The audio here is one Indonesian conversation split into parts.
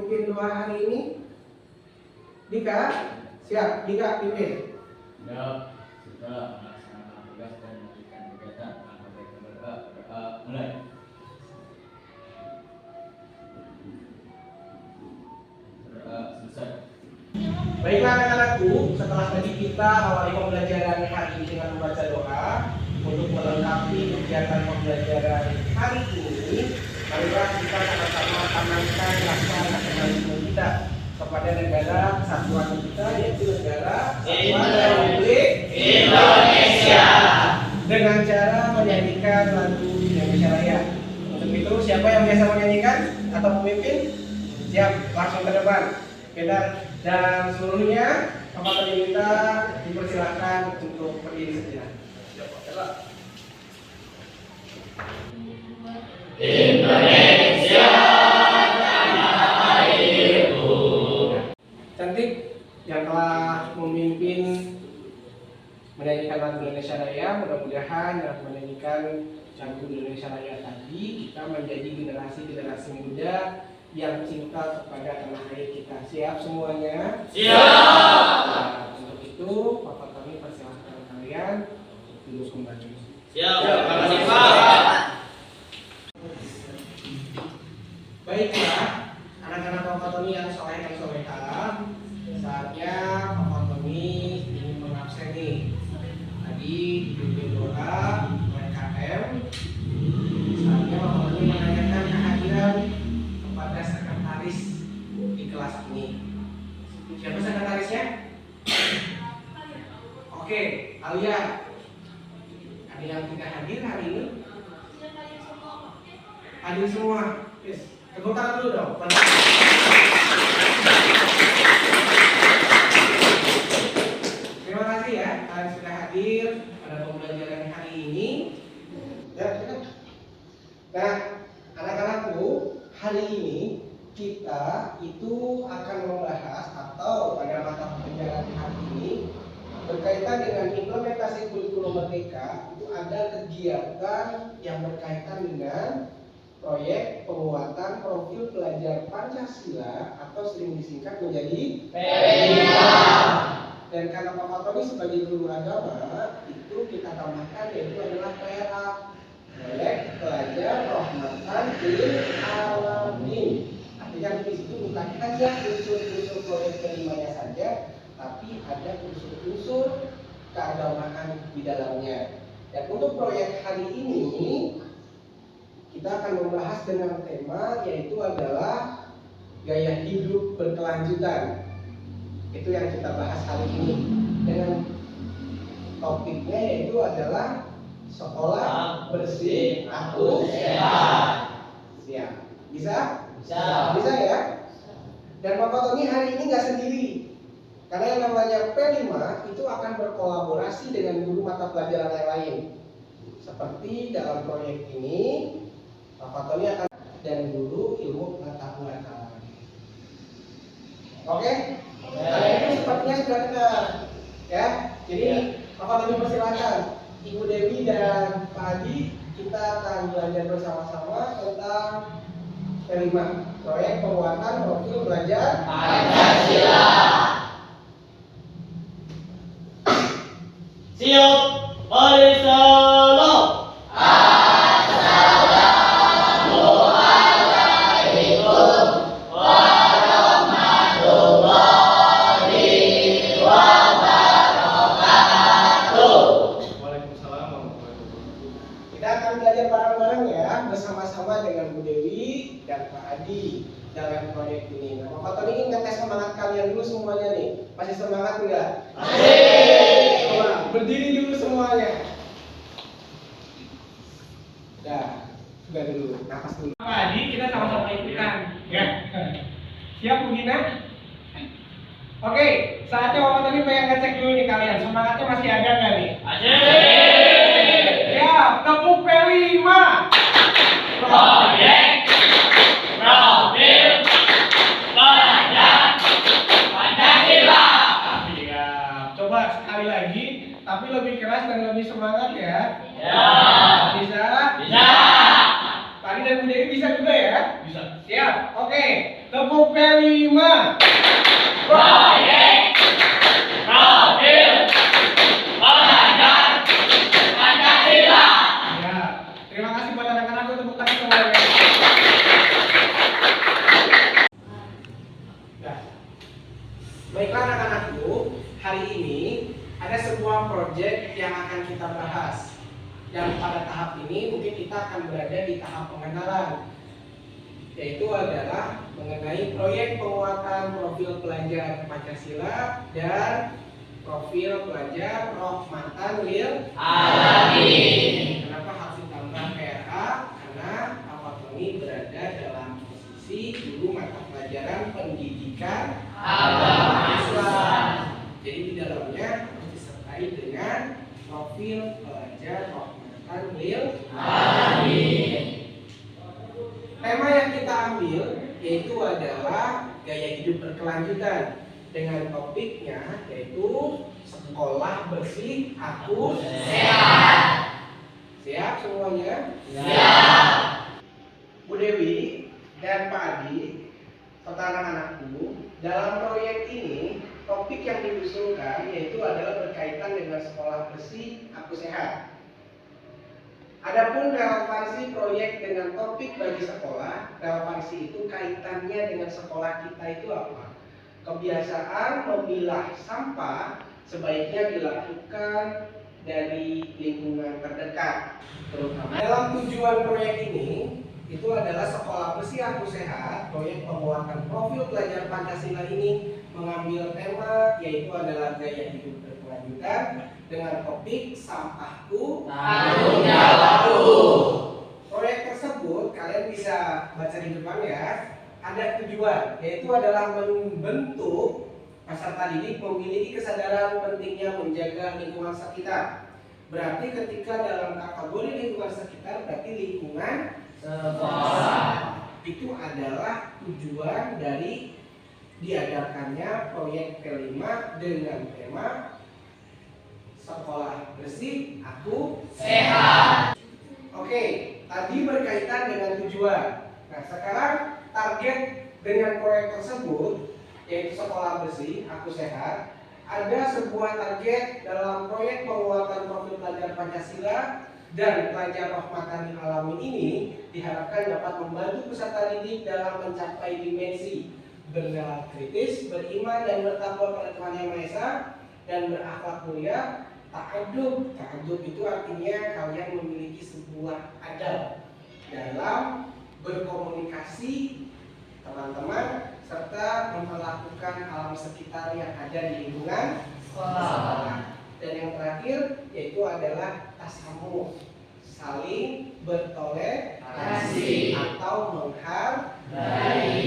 memimpin 2 hari ini? Dika, siap. Dika pimpin. Ya, setelah melaksanakan tugas dan memberikan kegiatan, maka mereka berdoa mulai. Berdoa selesai. Baiklah anak-anakku, setelah tadi kita awali pembelajaran hari ini dengan membaca doa, untuk melengkapi kegiatan pembelajaran hari ini, marilah kita sama-sama tanamkan rasa nasionalisme kita kepada negara kesatuan kita, yaitu negara Kesatuan Republik Indonesia, dengan cara menyanyikan lagu Indonesia Raya. Untuk itu, siapa yang biasa menyanyikan atau memimpin? Siap, langsung ke depan. Dan seluruhnya, Bapak Tadi minta dipersilakan untuk berdiri sejenak. Indonesia tanah airku. Cantik yang telah memimpin menyanyikan lagu Indonesia Raya. Mudah-mudahan dalam menyanyikan lagu Indonesia Raya tadi kita menjadi generasi muda yang cinta kepada tanah air kita. Siap semuanya? Siap. Nah, untuk itu Bapak kami persilahkan kalian untuk duduk kembali. Siap. Terima kasih Pak. Baiklah, anak-anak Bapak Tony yang soleh dan solehah, saatnya Bapak Tony ingin mengabsen nih. Tadi dipimpin doa oleh KM. Saatnya Bapak Tony menanyakan kehadiran kepada sekretaris di kelas ini. Siapa sekretarisnya? Oke, Alia. Ada yang tidak hadir hari ini? Hadir semua. Yes. Tepuk tangan dulu dong. Terima kasih ya, kalian sudah hadir pada pembelajaran hari ini. Ya, nah, anak-anakku, hari ini kita itu akan membahas atau pada mata pelajaran hari ini berkaitan dengan implementasi kurikulum merdeka. Itu ada kegiatan yang berkaitan dengan proyek penguatan profil pelajar Pancasila atau sering disingkat menjadi PPA. Dan karena Bapak Tony sebagai guru agama itu kita tambahkan yaitu adalah PRA, proyek pelajar rahmatan lil alamin. Artinya di situ bukan hanya unsur-unsur proyek kelimanya saja, tapi ada unsur-unsur keagamaan di dalamnya. Dan untuk proyek hari ini kita akan membahas dengan tema yaitu adalah gaya hidup berkelanjutan. Itu yang kita bahas hari ini dengan topiknya yaitu adalah sekolah bersih, aku sehat. Siap? Bisa? Bisa. Bisa ya? Dan Bapak Tony hari ini nggak sendiri. Karena yang namanya P5 itu akan berkolaborasi dengan guru mata pelajaran yang lain. Seperti dalam proyek ini Bapak Tony akan dan guru ilmu pengetahuan alam. Oke? Kalian itu sepertinya sudah kenal, ya. Jadi Bapak Tony persilakan Ibu Dewi dan Pak Adi, kita akan belajar bersama-sama tentang P5, proyek penguatan profil belajar Pancasila. Siap. Arisalam. Bersama-sama dengan Bu Dewi dan Pak Adi dalam proyek ini. Nah, Bapak Tony ingin ngetes semangat kalian dulu semuanya nih. Masih semangat enggak? Masih. Coba berdiri dulu semuanya. Dah, sudah dulu, nafas dulu. Pak Adi, kita sama-sama ikutan. Ya. Siap Bu Gina? Oke, saatnya Bapak Tony pengen ngecek dulu nih kalian. Semangatnya masih ada nggak nih? Masih. Ya, tepuk P5. Proyek profil pelajar Pancasila. Iya, coba sekali lagi, tapi lebih keras dan lebih semangat ya. Ya. Bisa? Bisa. Tadi dan Bu Dewi bisa juga ya? Bisa. Siap. Oke, tepuk P5. pada tahap ini mungkin kita akan berada di tahap pengenalan, yaitu adalah mengenai proyek penguatan profil pelajar Pancasila dan profil pelajar Rahmatan lil Alamin. Kenapa harus ditambah PRA? Karena Al-Fatoni berada dalam posisi guru mata pelajaran pendidikan agama Islam. Jadi di dalamnya harus disertai dengan profil pelajar Rahmatan lil Alamin. Tema yang kita ambil yaitu adalah gaya hidup berkelanjutan dengan topiknya yaitu sekolah bersih aku sehat. Siap semuanya? Siap. Bu Dewi dan Pak Adi serta anak-anakku, dalam proyek ini topik yang diusulkan yaitu adalah berkaitan dengan sekolah bersih aku sehat. Adapun relevansi proyek dengan topik bagi sekolah, relevansi itu kaitannya dengan sekolah kita itu apa? Kebiasaan memilah sampah sebaiknya dilakukan dari lingkungan terdekat, terutama dalam tujuan proyek ini itu adalah sekolah bersih aku sehat. Proyek penguatan profil pelajar Pancasila ini mengambil tema yaitu adalah gaya hidup berkelanjutan dengan topik sampahku tanggung jawabku. Proyek tersebut kalian bisa baca di depan ya. Ada tujuan, yaitu adalah membentuk peserta didik memiliki kesadaran pentingnya menjaga lingkungan sekitar. Berarti ketika dalam kategori lingkungan sekitar, berarti lingkungan sekolah. Itu adalah tujuan dari diadakannya proyek kelima dengan tema sekolah bersih aku sehat. Oke, tadi berkaitan dengan tujuan. Nah, sekarang target dengan proyek tersebut yaitu sekolah bersih aku sehat. Ada sebuah target dalam proyek penguatan profil pelajar Pancasila dan pelajar Rahmatan lil Alamin ini diharapkan dapat membantu peserta didik dalam mencapai dimensi bernilai kritis, beriman dan bertakwa pada Tuhan Yang Maha Esa dan berakhlak mulia. Ta'adub, ta'adub itu artinya kalian memiliki sebuah adab dalam berkomunikasi teman-teman serta memperlakukan alam sekitar yang ada di lingkungan sekolah. Dan yang terakhir yaitu adalah tasamuh, saling bertoleransi atau menghargai.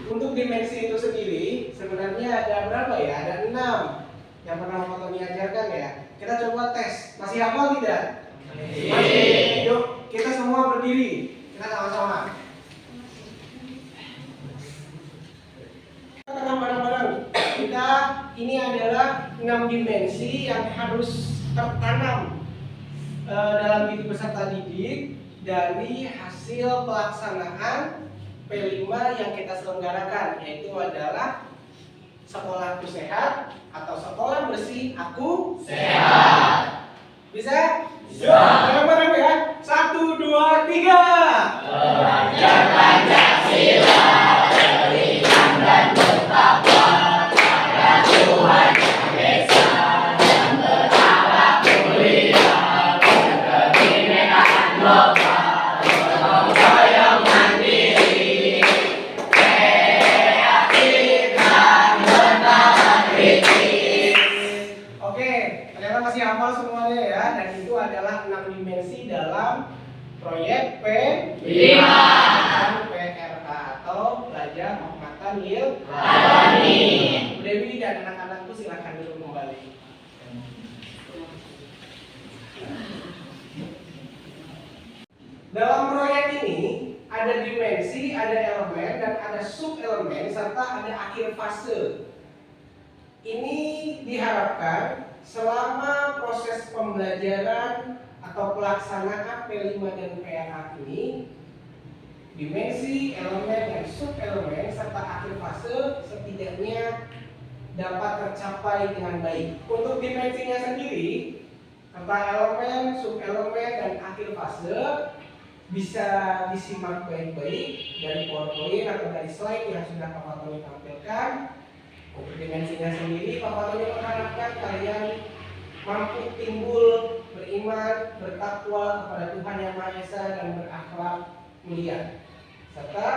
Untuk dimensi itu sendiri sebenarnya ada berapa ya? Ada 6 yang pernah Fatoni ajarkan ya. Kita coba tes, masih hafal tidak? Masih. Yuk kita semua berdiri, kita sama-sama. Bareng-bareng kita, ini adalah 6 dimensi yang harus tertanam dalam diri peserta didik dari hasil pelaksanaan P5 yang kita selenggarakan, yaitu adalah sekolahku sehat atau sekolah bersih aku sehat. Bisa? Bisa. Bareng-bareng ya. 1, 2, 3. Belajar Pancasila, beriman dan bertakwa pada Tuhan Yang Esa dan berakhlak mulia, kebinekaan lokal, gotong royong mandiri, kreatif dan bertahan kritis. Oke, ternyata masih hafal semuanya ya. Dan itu adalah 6 dimensi dalam proyek P5 dan PRA atau pelajar Rahmatan lil Alamin. Bu Dewi dan anak-anakku silakan duduk kembali. Dalam proyek ini ada dimensi, ada elemen dan ada sub elemen serta ada akhir fase. Ini diharapkan selama proses pembelajaran atau pelaksanaan P5 dan PRA ini, dimensi, elemen, dan sub elemen serta akhir fase setidaknya dapat tercapai dengan baik. Untuk dimensinya sendiri, serta elemen, sub elemen, dan akhir fase bisa disimak baik-baik dari PowerPoint atau dari slide yang sudah Pak Fatoni tampilkan. Untuk dimensinya sendiri, Pak Fatoni mengharapkan kalian mampu timbul beriman, bertakwa kepada Tuhan Yang Maha Esa dan berakhlak mulia, serta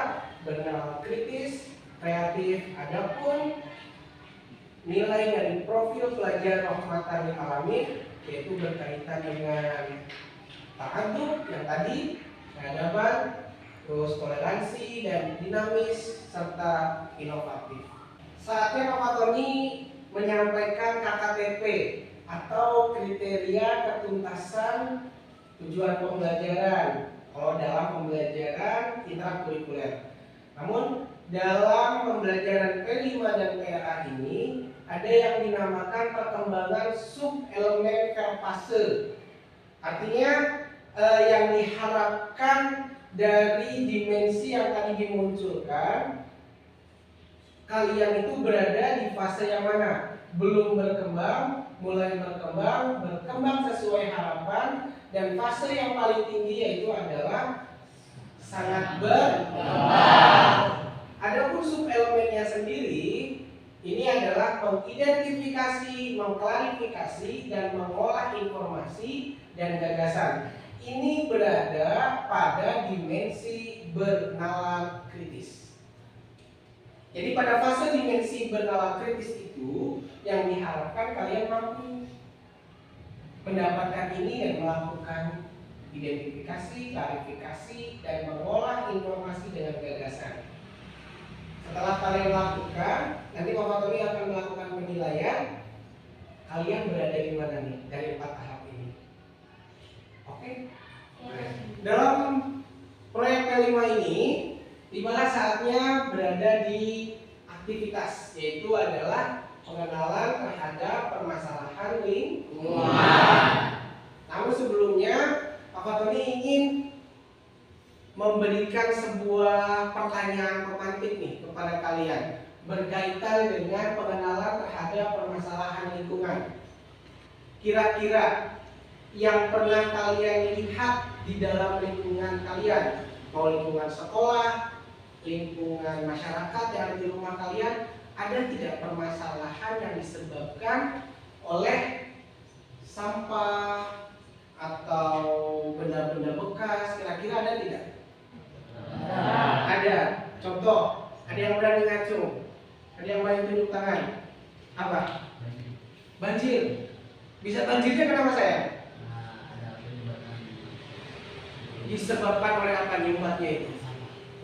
bernalar kritis, kreatif. Adapun nilai dari profil pelajar rahmatan lil alamin yaitu berkaitan dengan ta'adub yang tadi, peradaban, terus toleransi dan dinamis serta inovatif. Saatnya Pak Tony menyampaikan KKTP atau kriteria ketuntasan tujuan pembelajaran kalau dalam pembelajaran intrakurikuler. Namun dalam pembelajaran P5 dan PRA ini ada yang dinamakan perkembangan sub elemen fase. Artinya yang diharapkan dari dimensi yang tadi dimunculkan, kalian itu berada di fase yang mana? Belum berkembang, mulai berkembang sesuai harapan, dan fase yang paling tinggi yaitu adalah sangat berkembang. Adapun sub elemennya sendiri ini adalah mengidentifikasi, mengklarifikasi, dan mengolah informasi dan gagasan. Ini berada pada dimensi bernalar kritis. Jadi pada fase dimensi bernalar kritis itu yang diharapkan kalian mampu mendapatkan ini dan melakukan identifikasi, klarifikasi, dan mengolah informasi dengan gagasan. Setelah kalian lakukan, nanti Bapak Tony akan melakukan penilaian kalian berada di mana nih dari 4 tahap ini. Oke? Dalam proyek P5 ini tibalah saatnya berada di aktivitas, yaitu adalah pengenalan terhadap permasalahan lingkungan. Namun sebelumnya Bapak Tony ingin memberikan sebuah pertanyaan pemantik nih kepada kalian berkaitan dengan pengenalan terhadap permasalahan lingkungan. Kira-kira yang pernah kalian lihat di dalam lingkungan kalian, mau lingkungan sekolah, lingkungan masyarakat yang ada di rumah kalian, ada tidak permasalahan yang disebabkan oleh sampah atau benda-benda bekas? Kira-kira ada tidak? Ada. Contoh, ada yang berani ngacung, ada yang berani tunjuk tangan. Apa? Banjir. Bisa banjirnya kenapa saya? Disebabkan oleh apa nyumbatnya itu?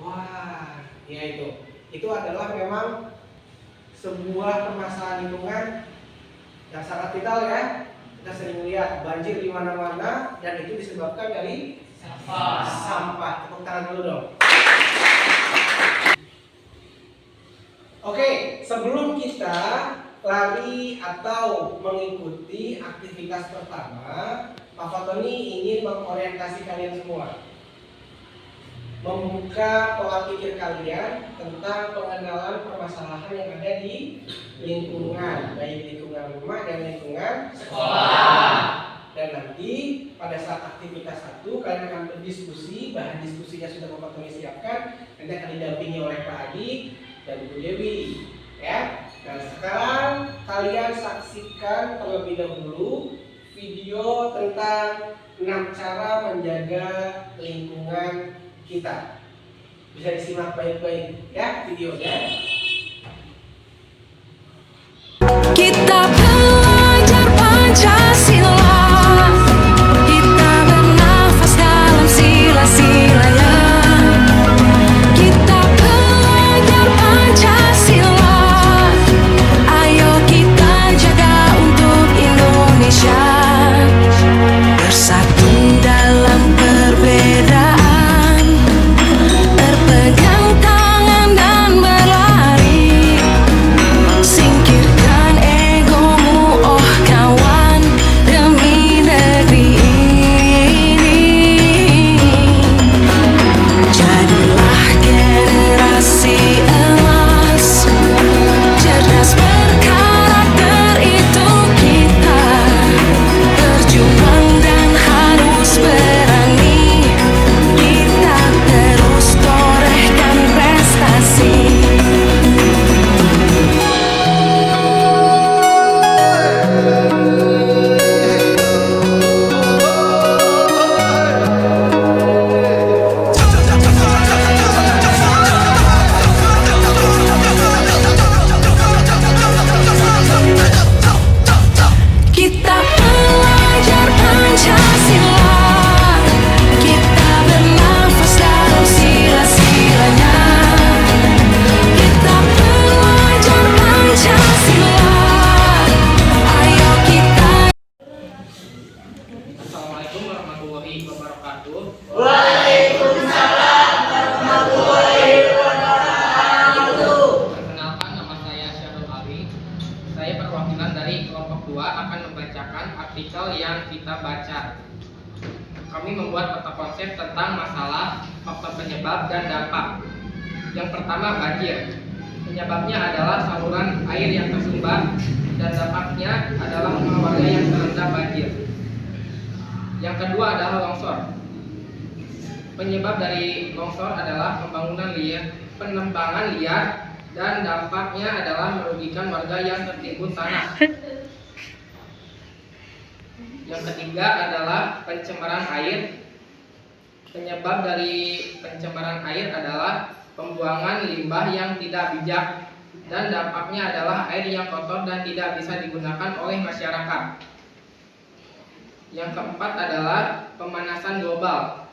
Wah, ya itu. Itu adalah memang sebuah permasalahan lingkungan yang sangat vital ya. Kita sering lihat banjir di mana-mana dan itu disebabkan dari sampah. Tepuk tangan dulu dong. Oke, sebelum kita lari atau mengikuti aktivitas pertama, Pak Tony ingin mengorientasi kalian semua, membuka pola pikir kalian tentang pengenalan permasalahan yang ada di lingkungan, baik lingkungan rumah dan lingkungan sekolah. Dan nanti pada saat aktivitas 1 kalian akan berdiskusi, bahan diskusinya sudah Bapak Tony siapkan, nanti akan didampingi oleh Pak Adi dan Bu Dewi, ya. Dan sekarang kalian saksikan terlebih dahulu video tentang 6 cara menjaga lingkungan kita. Bisa disimak baik-baik ya videonya. Kita belajar Pancasila, kita bernafas dalam sila-silanya. Kita belajar Pancasila, ayo kita jaga untuk Indonesia. Bersatu dalam perbedaan, berpegang tangan dan berlari. wabarakatuh. Waalaikumsalam warahmatullahi wabarakatuh. Perkenalkan, nama saya Syarul Ali. Saya perwakilan dari kelompok 2 akan membacakan artikel yang kita baca. Kami membuat peta konsep tentang masalah, faktor penyebab, dan dampak. Yang pertama, banjir. Penyebabnya adalah saluran air yang tersumbat, dan dampaknya adalah rumah warga yang terendam banjir. Yang kedua adalah longsor. Penyebab dari longsor adalah penembangan liar, dan dampaknya adalah merugikan warga yang tertimbun tanah. Yang ketiga adalah pencemaran air. Penyebab dari pencemaran air adalah pembuangan limbah yang tidak bijak, dan dampaknya adalah air yang kotor dan tidak bisa digunakan oleh masyarakat. Yang keempat adalah pemanasan global.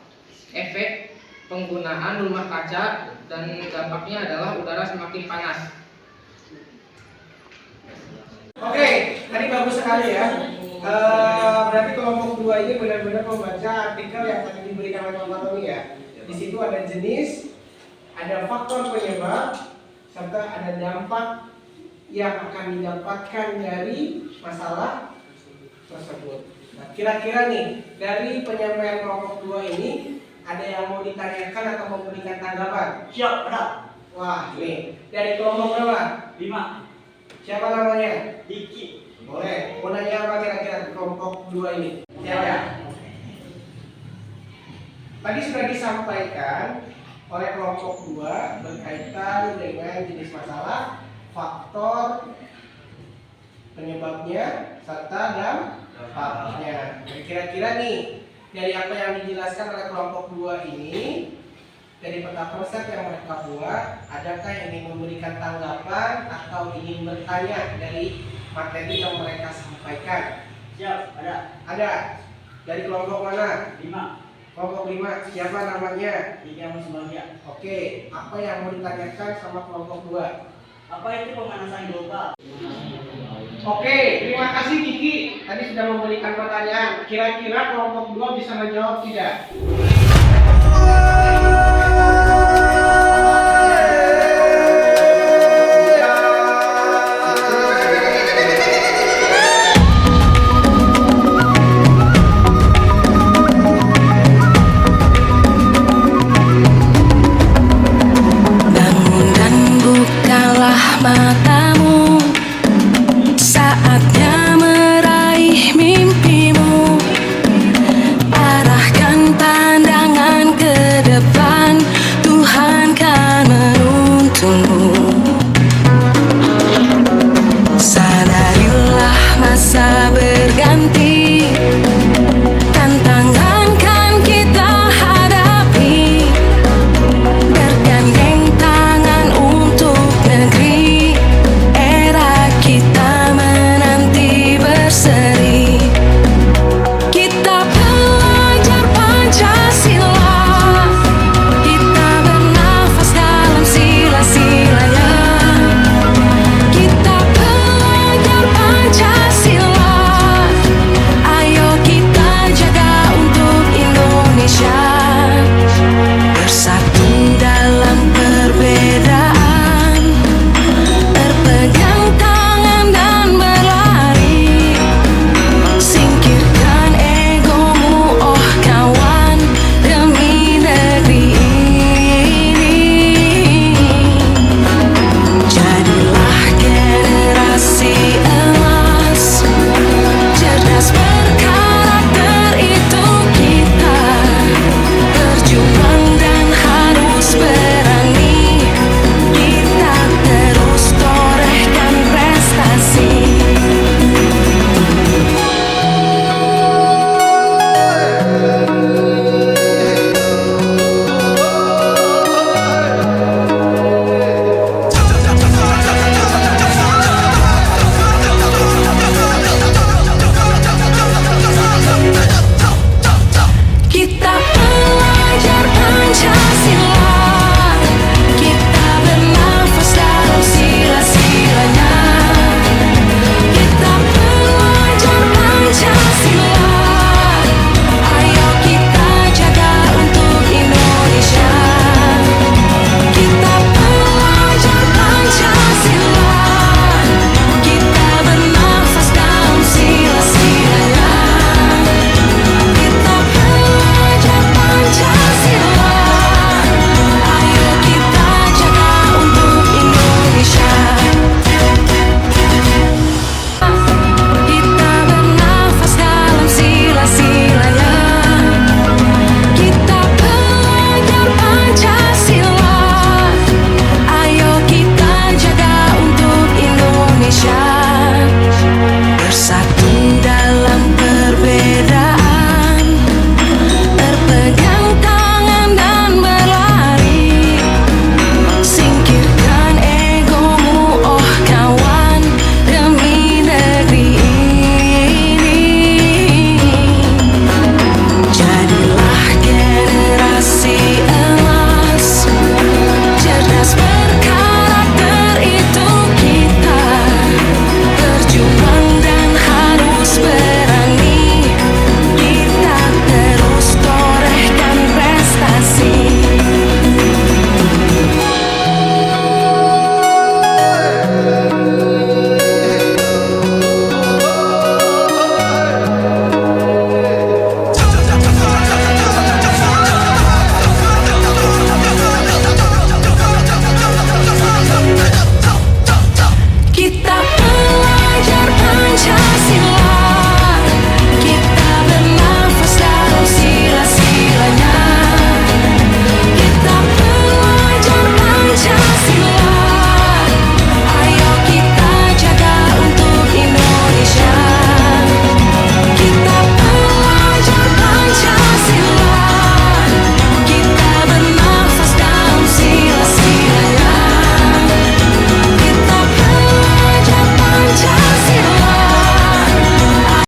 Efek penggunaan rumah kaca dan dampaknya adalah udara semakin panas. Oke, tadi bagus sekali ya. Berarti kelompok 2 ini benar-benar membaca artikel yang tadi diberikan oleh Pak Tony ya. Di situ ada jenis, ada faktor penyebab, serta ada dampak yang akan didapatkan dari masalah tersebut. Nah, kira-kira nih dari penyampaian kelompok 2 ini ada yang mau ditanyakan atau memberikan tanggapan? Siap, ada. Wah, nih dari kelompok berapa? 5. Siapa namanya? Diki. Boleh. Mau nanya apa kira-kira kelompok 2 ini? Siapa ya? Tadi sudah disampaikan oleh kelompok 2 berkaitan dengan jenis masalah, faktor penyebabnya, serta dampaknya. Kira-kira nih dari apa yang dijelaskan oleh kelompok 2 ini, dari peta konsep yang mereka buat, adakah yang ingin memberikan tanggapan atau ingin bertanya dari materi yang mereka sampaikan? Siap, ada. Ada. Dari kelompok mana? 5. Kelompok 5. Siapa namanya? Tiga Musbagia. Oke, apa yang mau ditanyakan sama kelompok 2? Apa itu pemanasan global? Oke, terima kasih Kiki. Tadi sudah memberikan pertanyaan. Kira-kira kelompok 2 bisa menjawab tidak?